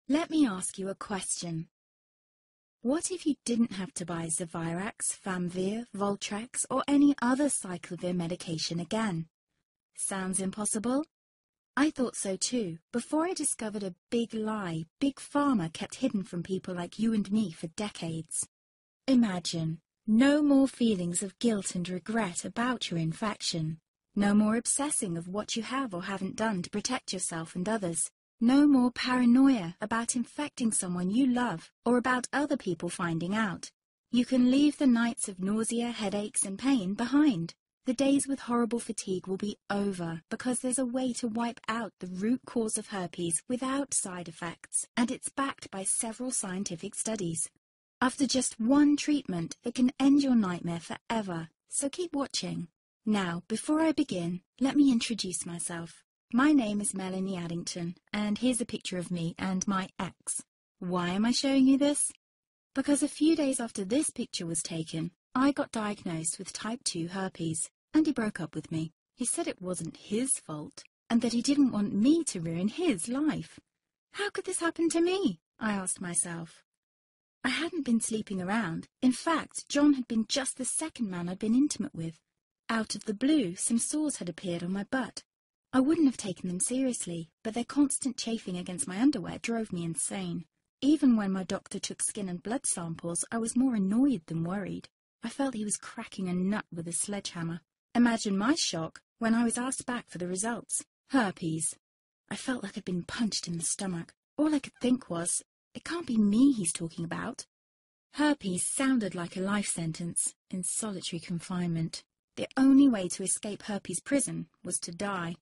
Let me ask you a question. What if you didn't have to buy Zevirax, Famvir, Voltrex, or any other cyclovir medication again? Sounds impossible? I thought so too, before I discovered a big lie Big Pharma kept hidden from people like you and me for decades. Imagine, no more feelings of guilt and regret about your infection. No more obsessing of what you have or haven't done to protect yourself and others. No more paranoia about infecting someone you love or about other people finding out. You can leave the nights of nausea, headaches and pain behind. The days with horrible fatigue will be over because there's a way to wipe out the root cause of herpes without side effects, and it's backed by several scientific studies. After just one treatment, it can end your nightmare forever, so keep watching. Now, before I begin, let me introduce myself. My name is Melanie Addington, and here's a picture of me and my ex. Why am I showing you this? Because a few days after this picture was taken, I got diagnosed with type 2 herpes, and he broke up with me. He said it wasn't his fault, and that he didn't want me to ruin his life. How could this happen to me? I asked myself. I hadn't been sleeping around. In fact, John had been just the second man I'd been intimate with. Out of the blue, some sores had appeared on my butt. I wouldn't have taken them seriously, but their constant chafing against my underwear drove me insane. Even when my doctor took skin and blood samples, I was more annoyed than worried. I felt he was cracking a nut with a sledgehammer. Imagine my shock when I was asked back for the results. Herpes. I felt like I'd been punched in the stomach. All I could think was, it can't be me he's talking about. Herpes sounded like a life sentence in solitary confinement. The only way to escape herpes prison was to die.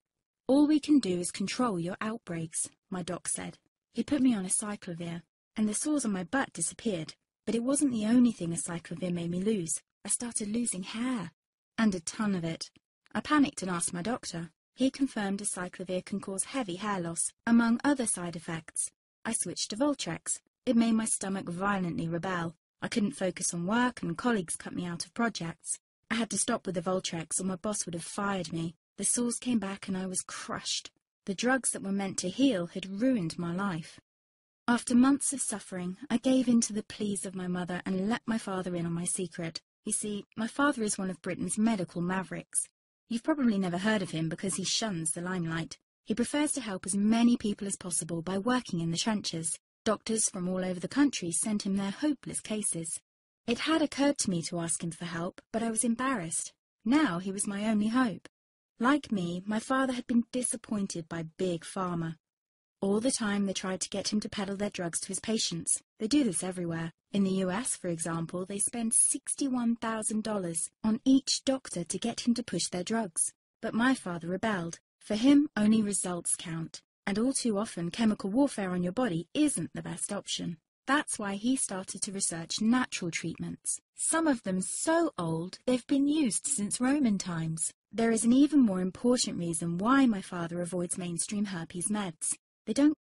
All we can do is control your outbreaks, my doc said. He put me on a cyclovir, and the sores on my butt disappeared. But it wasn't the only thing a cyclovir made me lose. I started losing hair, and a ton of it. I panicked and asked my doctor. He confirmed a cyclovir can cause heavy hair loss, among other side effects. I switched to Voltrex. It made my stomach violently rebel. I couldn't focus on work, and colleagues cut me out of projects. I had to stop with the Voltrex, or my boss would have fired me. The sores came back and I was crushed. The drugs that were meant to heal had ruined my life. After months of suffering, I gave in to the pleas of my mother and let my father in on my secret. You see, my father is one of Britain's medical mavericks. You've probably never heard of him because he shuns the limelight. He prefers to help as many people as possible by working in the trenches. Doctors from all over the country sent him their hopeless cases. It had occurred to me to ask him for help, but I was embarrassed. Now he was my only hope. Like me, my father had been disappointed by Big Pharma. All the time they tried to get him to peddle their drugs to his patients. They do this everywhere. In the US, for example, they spend $61,000 on each doctor to get him to push their drugs. But my father rebelled. For him, only results count. And all too often, chemical warfare on your body isn't the best option. That's why he started to research natural treatments. Some of them so old, they've been used since Roman times. There is an even more important reason why my father avoids mainstream herpes meds. They don't